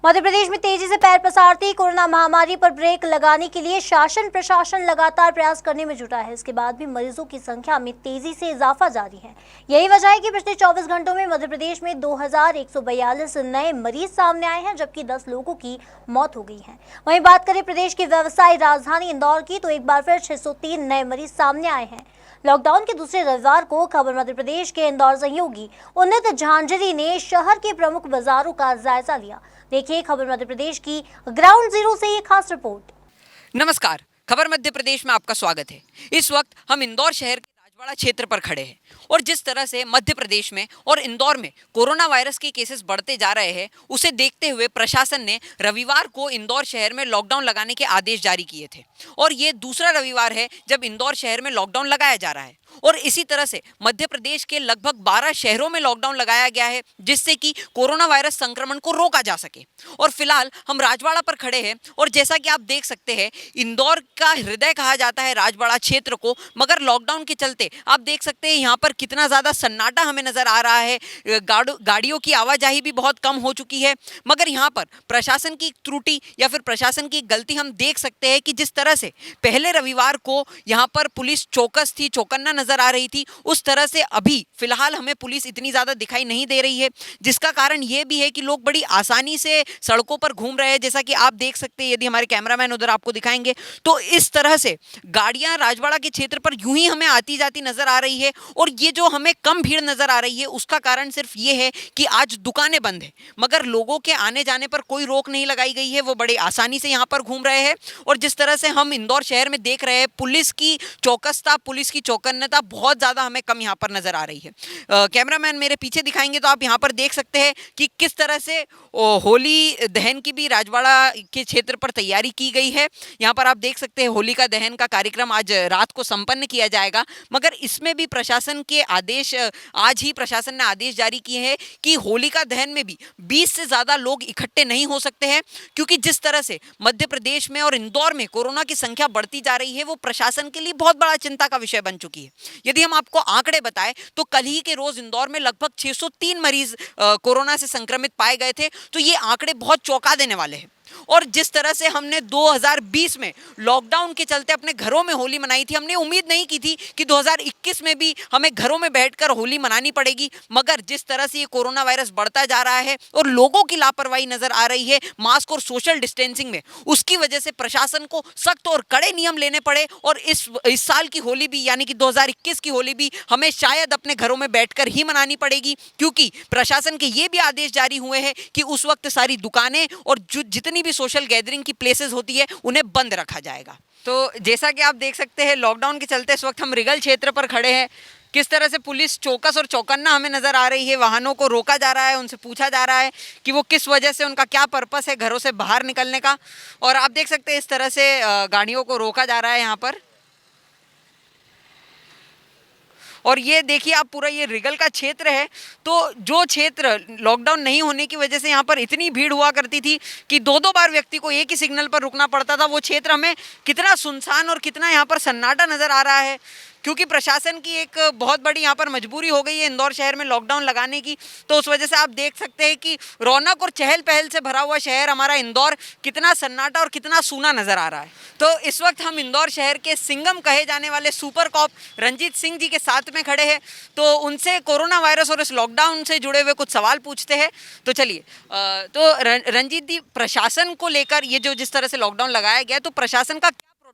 मध्य प्रदेश में तेजी से पैर पसारती कोरोना महामारी पर ब्रेक लगाने के लिए शासन प्रशासन लगातार प्रयास करने में जुटा है। इसके बाद भी मरीजों की संख्या में तेजी से इजाफा जारी है। यही वजह है कि पिछले 24 घंटों में मध्य प्रदेश में 2142 नए मरीज सामने आए हैं, जबकि 10 लोगों की मौत हो गई है। वहीं बात करें प्रदेश की व्यवसायी राजधानी इंदौर की, तो एक बार फिर 603 नए मरीज सामने आए हैं। लॉकडाउन के दूसरे रविवार को खबर मध्य प्रदेश के इंदौर सहयोगी उन्नत झांझरी ने शहर के प्रमुख बाजारों का जायजा लिया। देखिए खबर मध्य प्रदेश की ग्राउंड जीरो से ये खास रिपोर्ट। नमस्कार, खबर मध्य प्रदेश में आपका स्वागत है। इस वक्त हम इंदौर शहर के राजवाड़ा क्षेत्र पर खड़े हैं और जिस तरह से मध्य प्रदेश में और इंदौर में कोरोना वायरस के केसेस बढ़ते जा रहे हैं, उसे देखते हुए प्रशासन ने रविवार को इंदौर शहर में लॉकडाउन लगाने के आदेश जारी किए थे और ये दूसरा रविवार है जब इंदौर शहर में लॉकडाउन लगाया जा रहा है। और इसी तरह से मध्य प्रदेश के लगभग 12 शहरों में लॉकडाउन लगाया गया है, जिससे कि कोरोना वायरस संक्रमण को रोका जा सके। और फिलहाल हम राजवाड़ा पर खड़े हैं और जैसा कि आप देख सकते हैं, इंदौर का हृदय कहा जाता है राजवाड़ा क्षेत्र को, मगर लॉकडाउन के चलते आप देख सकते हैं यहाँ पर कितना ज़्यादा सन्नाटा हमें नज़र आ रहा है। गाड़ियों की आवाजाही भी बहुत कम हो चुकी है, मगर यहाँ पर प्रशासन की त्रुटि या फिर प्रशासन की गलती हम देख सकते हैं कि जिस तरह से पहले रविवार को यहाँ पर पुलिस चौकस थी, चौकन्ना नजर आ रही थी, उस तरह से अभी फिलहाल हमें पुलिस इतनी ज्यादा दिखाई नहीं दे रही है, जिसका कारण ये भी है कि लोग बड़ी आसानी से सड़कों पर घूम रहे हैं। जैसा कि आप देख सकते हैं, यदि हमारे कैमरामैन उधर आपको दिखाएंगे तो इस तरह से गाड़ियां राजवाड़ा के क्षेत्र पर यूं ही हमें आती जाती नजर आ रही है। और ये जो हमें कम भीड़ नजर आ रही है, उसका कारण सिर्फ ये है कि आज दुकानें बंद है, मगर लोगों के आने जाने पर कोई रोक नहीं लगाई गई है। वो बड़े आसानी से यहाँ पर घूम रहे हैं और जिस तरह से हम इंदौर शहर में देख रहे हैं, पुलिस की चौकसता, पुलिस की चौकन्नता बहुत ज्यादा हमें कम यहाँ पर नजर आ रही है। कैमरामैन मेरे पीछे दिखाएंगे तो आप यहाँ पर देख सकते हैं कि किस तरह से होली दहन की भी राजवाड़ा के क्षेत्र पर तैयारी की गई है। यहाँ पर आप देख सकते हैं होलिका दहन का कार्यक्रम आज रात को संपन्न किया जाएगा, मगर इसमें भी प्रशासन के आदेश, आज ही प्रशासन ने आदेश जारी किए हैं कि होलिका दहन में भी 20 से ज्यादा लोग इकट्ठे नहीं हो सकते हैं, क्योंकि जिस तरह से मध्य प्रदेश में और इंदौर में कोरोना की संख्या बढ़ती जा रही है, वो प्रशासन के लिए बहुत बड़ा चिंता का विषय बन चुकी है। यदि हम आपको आंकड़े बताएं तो कल ही के रोज इंदौर में लगभग 603 मरीज कोरोना से संक्रमित पाए गए थे, तो ये आंकड़े बहुत चौंका देने वाले हैं। और जिस तरह से हमने 2020 में लॉकडाउन के चलते अपने घरों में होली मनाई थी, हमने उम्मीद नहीं की थी कि 2021 में भी हमें घरों में बैठकर होली मनानी पड़ेगी, मगर जिस तरह से ये कोरोना वायरस बढ़ता जा रहा है और लोगों की लापरवाही नजर आ रही है मास्क और सोशल डिस्टेंसिंग में, उसकी वजह से प्रशासन को सख्त और कड़े नियम लेने पड़े और इस साल की होली भी, यानी कि 2021 की होली भी हमें शायद अपने घरों में बैठकर ही मनानी पड़ेगी, क्योंकि प्रशासन के ये भी आदेश जारी हुए हैं कि उस वक्त सारी दुकानें और जितनी भी सोशल गैदरिंग की प्लेसेस होती है उन्हें बंद रखा जाएगा। तो जैसा कि आप देख सकते हैं, लॉकडाउन के चलते इस वक्त हम रिगल क्षेत्र पर खड़े हैं। किस तरह से पुलिस चौकस और चौकन्ना हमें नजर आ रही है, वाहनों को रोका जा रहा है, उनसे पूछा जा रहा है कि वो किस वजह से, उनका क्या पर्पस है घरों से बाहर निकलने का। और आप देख सकते हैं इस तरह से गाड़ियों को रोका जा रहा है यहाँ पर। और ये देखिए आप, पूरा ये रिगल का क्षेत्र है, तो जो क्षेत्र लॉकडाउन नहीं होने की वजह से यहाँ पर इतनी भीड़ हुआ करती थी कि दो दो बार व्यक्ति को एक ही सिग्नल पर रुकना पड़ता था, वो क्षेत्र हमें कितना सुनसान और कितना यहाँ पर सन्नाटा नजर आ रहा है, क्योंकि प्रशासन की एक बहुत बड़ी यहाँ पर मजबूरी हो गई है इंदौर शहर में लॉकडाउन लगाने की। तो उस वजह से आप देख सकते हैं कि रौनक और चहल पहल से भरा हुआ शहर हमारा इंदौर कितना सन्नाटा और कितना सूना नजर आ रहा है। तो इस वक्त हम इंदौर शहर के सिंघम कहे जाने वाले सुपर कॉप रंजीत सिंह जी के साथ में खड़े हैं, तो उनसे कोरोना वायरस और इस लॉकडाउन से जुड़े हुए कुछ सवाल पूछते हैं। तो चलिए, तो रंजीत जी, प्रशासन को लेकर ये जो जिस तरह से लॉकडाउन लगाया गया, तो प्रशासन का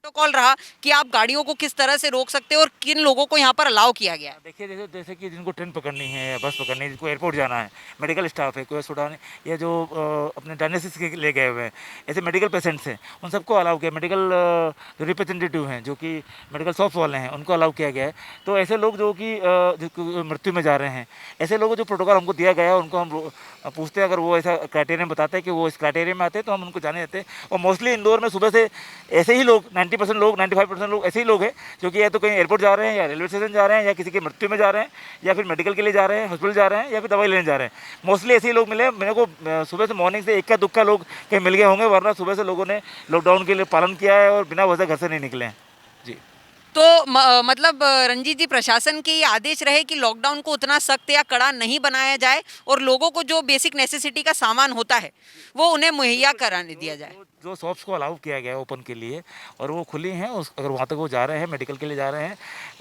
प्रोटोकॉल रहा कि आप गाड़ियों को किस तरह से रोक सकते हो और किन लोगों को यहाँ पर अलाउ किया गया? देखिए, जैसे कि जिनको ट्रेन पकड़नी है या बस पकड़नी है, जिनको एयरपोर्ट जाना है, मेडिकल स्टाफ है, कोई अस्पताल या जो अपने डायलिसिस के ले गए हुए हैं, ऐसे मेडिकल पेशेंट्स हैं, उन सबको अलाउ किया। मेडिकल जो रिप्रेजेंटेटिव हैं, जो कि मेडिकल शॉप वाले हैं, उनको अलाउ किया गया है। तो ऐसे लोग जो कि मृत्यु में जा रहे हैं, ऐसे लोगों जो प्रोटोकॉल हमको दिया गया है, उनको हम पूछते हैं। अगर वो ऐसा क्राइटेरिया बताते हैं कि वो इस क्राइटेरिया में आते हैं, तो हम उनको जाने देते हैं। और मोस्टली इंदौर में सुबह से ऐसे ही लोग 90% लोग, 95% लोग ऐसे ही लोग हैं जो कि या तो कहीं एयरपोर्ट जा रहे हैं, या रेलवे स्टेशन जा रहे हैं, या किसी की मृत्यु में जा रहे हैं, या फिर मेडिकल के लिए जा रहे हैं, हॉस्पिटल जा रहे हैं, या फिर दवाई लेने जा रहे हैं। मोस्टली ऐसे ही लोग मिले मेरे को। सुबह से मॉर्निंग से इक्का दुक्का लोग कहीं मिल गए होंगे, वरना सुबह से लोगों ने लॉकडाउन के लिए पालन किया है और बिना वजह घर से नहीं निकले हैं। जी। तो मतलब रंजीत जी, प्रशासन के ये आदेश रहे कि लॉकडाउन को उतना सख्त या कड़ा नहीं बनाया जाए और लोगों को जो बेसिक नेसेसिटी का सामान होता है वो उन्हें मुहैया कराने दिया जाए। जो शॉप्स को अलाउ किया गया है ओपन के लिए और वो खुली हैं, उस अगर वहाँ तक वो जा रहे हैं, मेडिकल के लिए जा रहे हैं,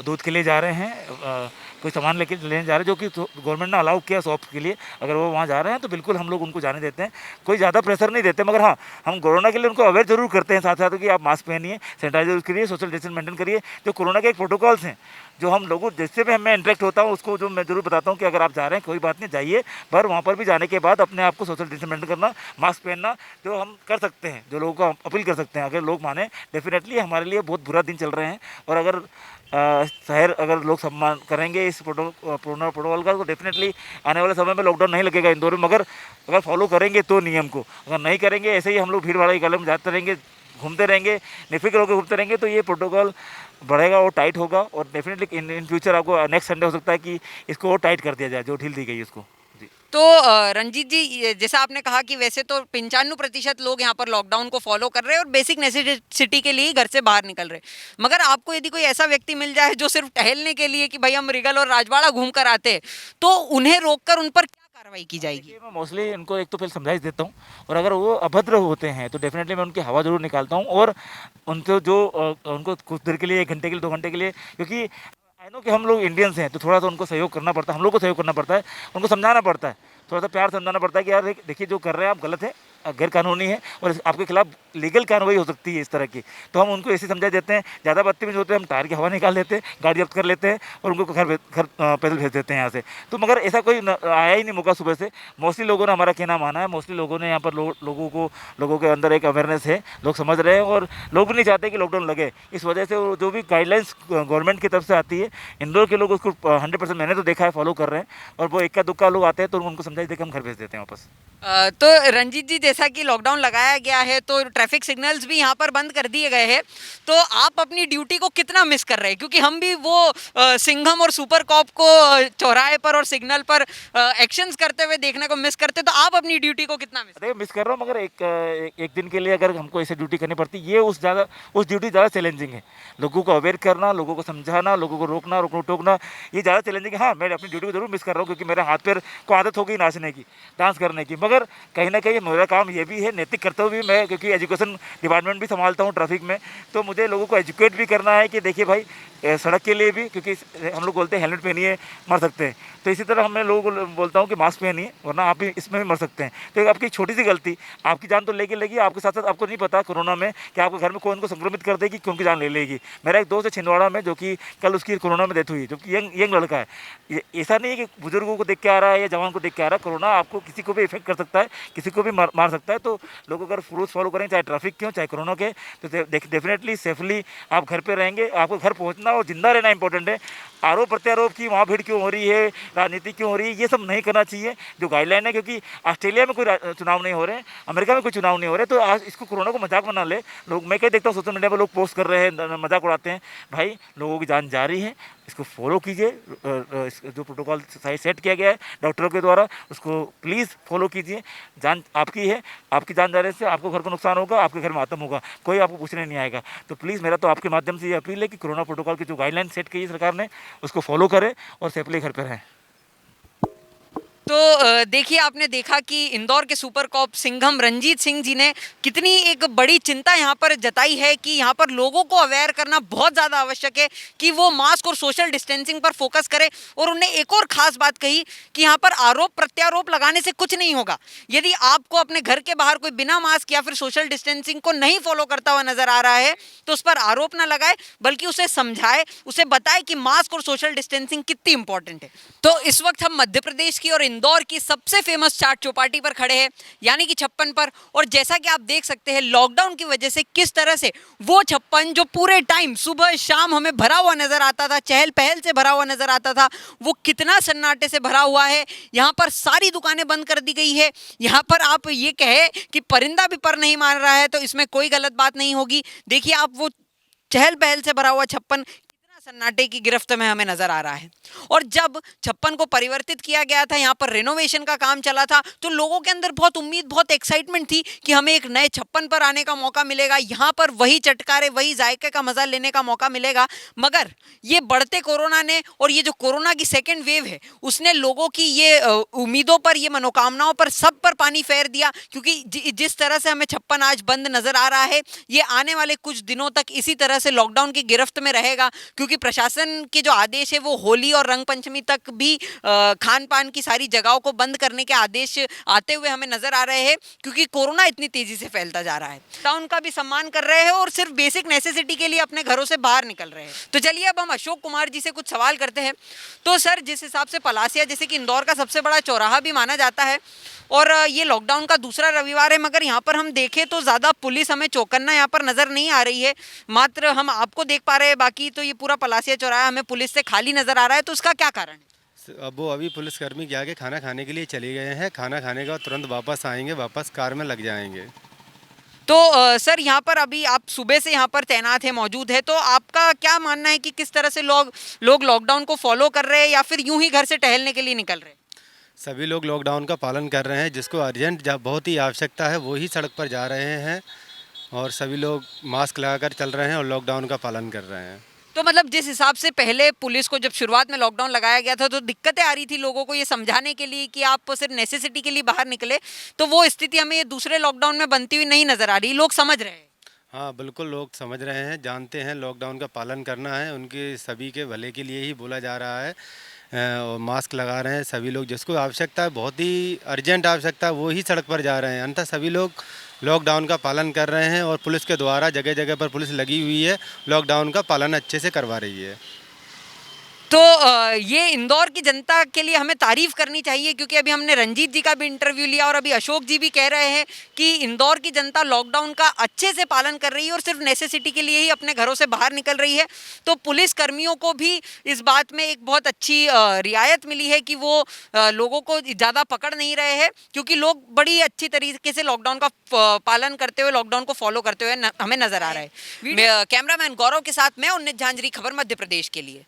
दूध के लिए जा रहे हैं, कोई सामान लेके लेने जा रहे हैं जो कि गवर्नमेंट ने अलाउ किया शॉप के लिए, अगर वो वहाँ जा रहे हैं तो बिल्कुल हम लोग उनको जाने देते हैं, कोई ज़्यादा प्रेशर नहीं देते। मगर हाँ, हम कोरोना के लिए उनको अवेयर जरूर करते हैं साथ साथ कि आप मास्क पहनिए, सैनिटाइजर यूज़ करिए, सोशल डिस्टेंस मेंटेन करिए। जो कोरोना के एक प्रोटोकॉल्स हैं जो हम लोगों जिससे भी मैं इंटरेक्ट होता हूँ उसको जो मैं जरूर बताता हूँ कि अगर आप जा रहे हैं कोई बात नहीं, जाइए, पर वहाँ पर भी जाने के बाद अपने आप को सोशल डिस्टेंस मेंटेन करना, मास्क पहनना जो हम कर सकते हैं, जो लोगों को अपील कर सकते हैं, अगर लोग माने, डेफिनेटली हमारे लिए बहुत बुरा दिन चल रहे हैं। और अगर शहर अगर लोग सम्मान करेंगे इस प्रोटोकॉल का तो डेफिनेटली आने वाले समय में लॉकडाउन नहीं लगेगा इंदौर में। मगर अगर फॉलो करेंगे तो नियम को, अगर नहीं करेंगे ऐसे ही हम लोग भीड़ भाड़ की गली में जाते रहेंगे, घूमते रहेंगे, निफिक्र होकर घूमते रहेंगे, तो ये प्रोटोकॉल बढ़ेगा और टाइट होगा। और डेफिनेटली इन फ्यूचर आपको नेक्स्ट संडे हो सकता है कि इसको और टाइट कर दिया जाए, जो ढील दी गई है उसको। जी। तो रंजीत जी, जैसा आपने कहा कि वैसे तो 95% लोग यहाँ पर लॉकडाउन को फॉलो कर रहे हैं और बेसिक नेसेसिटी के लिए ही घर से बाहर निकल रहे हैं, मगर आपको यदि कोई ऐसा व्यक्ति मिल जाए जो सिर्फ टहलने के लिए कि भाई हम रिगल और राजवाड़ा घूम कर आते हैं, तो उन्हें रोककर उन पर क्या कार्रवाई की जाएगी? देखिए, मैं मोस्टली इनको एक तो पहले समझाइश देता हूँ, और अगर वो अभद्र होते हैं तो डेफिनेटली मैं उनकी हवा जरूर निकालता हूँ। और उनको जो उनको कुछ देर के लिए, 1 घंटे के लिए, 2 घंटे के लिए, क्योंकि आई नो कि हम लोग इंडियंस हैं तो थोड़ा सा उनको सहयोग करना पड़ता है, हम लोग को सहयोग करना पड़ता है, उनको समझाना पड़ता है, थोड़ा सा प्यार समझाना पड़ता है कि यार देखिए जो कर रहे हैं आप गलत है, गैर कानूनी है और आपके खिलाफ लीगल कार्रवाई हो सकती है इस तरह की। तो हम उनको ऐसे समझा देते हैं, ज़्यादा बदतमीज होते हैं हम टायर की हवा निकाल देते हैं, गाड़ी जब्त कर लेते हैं और उनको घर पैदल भेज देते हैं यहाँ से। तो मगर ऐसा कोई आया ही नहीं मौका सुबह से। मोस्टली लोगों ने हमारा कहना माना है, मोस्टली लोगों ने यहाँ पर लोगों के अंदर एक अवेयरनेस है, लोग समझ रहे हैं और लोग भी नहीं चाहते कि लॉकडाउन लगे। इस वजह से वो जो भी गाइडलाइंस गवर्नमेंट की तरफ से आती है, इंदौर के लोग उसको 100% मैंने तो देखा है फॉलो कर रहे हैं, और वो इक्का दुक्का लोग आते हैं तो उनको समझाइए देकर हम घर भेज देते हैं वापस। तो रंजीत जी, जैसा कि लॉकडाउन लगाया गया है तो ट्रैफिक सिग्नल्स भी यहाँ पर बंद कर दिए गए हैं, तो आप अपनी ड्यूटी को कितना मिस कर रहे हैं? क्योंकि हम भी वो सिंघम और सुपर कॉप को चौराहे पर और सिग्नल पर एक्शंस करते हुए देखने को मिस करते, तो आप अपनी ड्यूटी को कितना मिस कर रहा हूँ। मगर एक दिन के लिए अगर हमको ऐसे ड्यूटी करनी पड़ती, ये उस ड्यूटी ज़्यादा चैलेंजिंग है। लोगों को अवेयर करना, लोगों को समझाना, लोगों को रोकना टोकना, ये ज़्यादा चैलेंजिंग है। हाँ, मैं अपनी ड्यूटी को जरूर मिस कर रहा हूँ क्योंकि मेरे हाथ पैर को आदत हो गई नाचने की, डांस करने की। मगर कहीं ना कहीं मेरा काम ये भी है, नैतिक कर्तव्य भी मैं, क्योंकि एजुकेशन डिपार्टमेंट भी संभालता हूँ ट्रैफिक में, तो मुझे लोगों को एजुकेट भी करना है कि देखिए भाई सड़क के लिए भी, क्योंकि हम लोग बोलते हैं हेलमेट पहनिए मर सकते हैं, तो इसी तरह मैं लोगों को बोलता हूँ कि मास्क पहनिए वरना आप भी इसमें भी मर सकते हैं। तो आपकी छोटी सी गलती आपकी जान तो लेगी लेगी, आपके साथ साथ आपको नहीं पता कोरोना में कि आपके घर में कौन को संक्रमित कर देगी, कौन की जान ले लेगी। मेरा एक दोस्त है छिंदवाड़ा में, जो कि कल उसकी कोरोना में डेथ हुई, जो कि यंग लड़का है। ऐसा नहीं है कि बुजुर्गों को देख के आ रहा है या जवान को देख के आ रहा है, कोरोना आपको किसी को भी इफेक्ट कर सकता है, किसी को भी मार सकता है। तो लोग अगर रूल्स फॉलो करें, चाहे ट्रैफिक के हो चाहे कोरोना के, तो डेफिनेटली सेफली आप घर पे रहेंगे। आपको घर पहुंचना और जिंदा रहना इंपॉर्टेंट है। आरोप प्रत्यारोप की वहाँ भीड़ क्यों हो रही है, राजनीति क्यों हो रही है, ये सब नहीं करना चाहिए जो गाइडलाइन है। क्योंकि ऑस्ट्रेलिया में कोई चुनाव नहीं हो रहे, अमेरिका में कोई चुनाव नहीं हो रहे, तो आज इसको कोरोना को मजाक बना ले लोग। मैं क्या देखता हूँ सोशल मीडिया पर लोग पोस्ट कर रहे हैं, मजाक उड़ाते हैं। भाई लोगों की जान जा रही है, इसको फॉलो कीजिए। जो प्रोटोकॉल सेट किया गया है डॉक्टरों के द्वारा, उसको प्लीज़ फॉलो कीजिए। जान आपकी है, आपकी जान जाने से आपको घर को नुकसान होगा, आपके घर में आतंक होगा, कोई आपको पूछने नहीं आएगा। तो प्लीज़ मेरा तो आपके माध्यम से ये अपील है कि कोरोना प्रोटोकॉल की जो गाइडलाइन सेट की है सरकार ने, उसको फॉलो करें और सेफली घर पर रहें। तो देखिए, आपने देखा कि इंदौर के सुपर कॉप सिंघम रंजीत सिंह जी ने कितनी एक बड़ी चिंता यहाँ पर जताई है कि यहाँ पर लोगों को अवेयर करना बहुत ज़्यादा आवश्यक है कि वो मास्क और सोशल डिस्टेंसिंग पर फोकस करें। और उन्होंने एक और ख़ास बात कही कि यहाँ पर आरोप प्रत्यारोप लगाने से कुछ नहीं होगा। यदि आपको अपने घर के बाहर कोई बिना मास्क या फिर सोशल डिस्टेंसिंग को नहीं फॉलो करता हुआ नजर आ रहा है, तो उस पर आरोप ना लगाए, बल्कि उसे समझाए, उसे बताए कि मास्क और सोशल डिस्टेंसिंग कितनी इंपॉर्टेंट है। तो इस वक्त हम मध्य प्रदेश की और इंदौर की सबसे फेमस चाट चौपाटी पर खड़े हैं, यानी कि छप्पन पर। और जैसा कि आप देख सकते हैं, लॉकडाउन की वजह से किस तरह से वो छप्पन जो पूरे टाइम सुबह शाम हमें भरा हुआ नजर आता था, चहल पहल से भरा हुआ नजर आता था, वो कितना सन्नाटे से भरा हुआ है। यहाँ पर सारी दुकानें बंद कर दी गई है। यहाँ पर आप ये कहे कि परिंदा भी पर नहीं मार रहा है तो इसमें कोई गलत बात नहीं होगी। देखिए आप वो चहल पहल से भरा हुआ छप्पन सन्नाटे की गिरफ्त में हमें नजर आ रहा है। और जब 56 को परिवर्तित किया गया था, यहाँ पर रेनोवेशन का काम चला था, तो लोगों के अंदर बहुत उम्मीद, बहुत एक्साइटमेंट थी कि हमें एक नए 56 पर आने का मौका मिलेगा, यहाँ पर वही चटकारे, वही जायके का मजा लेने का मौका मिलेगा। मगर ये बढ़ते कोरोना ने और ये जो कोरोना की सेकेंड वेव है, उसने लोगों की ये उम्मीदों पर, ये मनोकामनाओं पर, सब पर पानी फेर दिया। क्योंकि जिस तरह से हमें 56 आज बंद नजर आ रहा है, ये आने वाले कुछ दिनों तक इसी तरह से लॉकडाउन की गिरफ्त में रहेगा। क्योंकि प्रशासन के जो आदेश है वो होली और रंग पंचमी तक भी खान पान की सारी जगहों को बंद करने के आदेश आते हुए हमें नजर आ रहे हैं। क्योंकि कोरोना इतनी तेजी से फैलता जा रहा है, लॉकडाउन का भी सम्मान कर रहे हैं और सिर्फ बेसिक नेसेसिटी के लिए अपने घरों से बाहर निकल रहे हैं। तो चलिए अब हम अशोक कुमार जी से कुछ सवाल करते हैं। तो सर, जिस हिसाब से पलासिया, जैसे कि इंदौर का सबसे बड़ा चौराहा भी माना जाता है, और ये लॉकडाउन का दूसरा रविवार है, मगर यहाँ पर हम देखें तो ज़्यादा पुलिस हमें चौकन्ना यहाँ पर नज़र नहीं आ रही है। मात्र हम आपको देख पा रहे हैं, बाकी तो ये पूरा पलासिया चौराहा हमें पुलिस से खाली नज़र आ रहा है। तो उसका क्या कारण है? अब वो अभी पुलिसकर्मी के आगे खाना खाने के लिए चले गए हैं। खाना खाने के बाद तुरंत वापस आएंगे, वापस कार में लग जाएंगे। तो सर, यहाँ पर अभी आप सुबह से यहाँ पर तैनात है, मौजूद है, तो आपका क्या मानना है कि किस तरह से लोग लॉकडाउन को फॉलो कर रहे हैं या फिर यूं ही घर से टहलने के लिए निकल रहे हैं? सभी लोग लॉकडाउन का पालन कर रहे हैं। जिसको अर्जेंट बहुत ही आवश्यकता है वो ही सड़क पर जा रहे हैं, और सभी लोग मास्क लगाकर चल रहे हैं और लॉकडाउन का पालन कर रहे हैं। तो मतलब जिस हिसाब से पहले पुलिस को जब शुरुआत में लॉकडाउन लगाया गया था, तो दिक्कतें आ रही थी लोगों को ये समझाने के लिए कि आप सिर्फ नेसेसिटी के लिए बाहर निकले, तो वो स्थिति हमें ये दूसरे लॉकडाउन में बनती हुई नहीं नजर आ रही। लोग समझ रहे हैं। हाँ बिल्कुल, लोग समझ रहे हैं, जानते हैं लॉकडाउन का पालन करना है, उनके सभी के भले के लिए ही बोला जा रहा है। और मास्क लगा रहे हैं सभी लोग। जिसको आवश्यकता है, बहुत ही अर्जेंट आवश्यकता है, वो ही सड़क पर जा रहे हैं। अन्यथा सभी लोग लॉकडाउन का पालन कर रहे हैं और पुलिस के द्वारा जगह जगह पर पुलिस लगी हुई है, लॉकडाउन का पालन अच्छे से करवा रही है। तो ये इंदौर की जनता के लिए हमें तारीफ करनी चाहिए, क्योंकि अभी हमने रंजीत जी का भी इंटरव्यू लिया और अभी अशोक जी भी कह रहे हैं कि इंदौर की जनता लॉकडाउन का अच्छे से पालन कर रही है और सिर्फ नेसेसिटी के लिए ही अपने घरों से बाहर निकल रही है। तो पुलिस कर्मियों को भी इस बात में एक बहुत अच्छी रियायत मिली है कि वो लोगों को ज़्यादा पकड़ नहीं रहे हैं, क्योंकि लोग बड़ी अच्छी तरीके से लॉकडाउन का पालन करते हुए, लॉकडाउन को फॉलो करते हुए हमें नजर आ रहा है। कैमरामैन गौरव के साथ मैं उन्नीत झांझरी, खबर मध्य प्रदेश के लिए।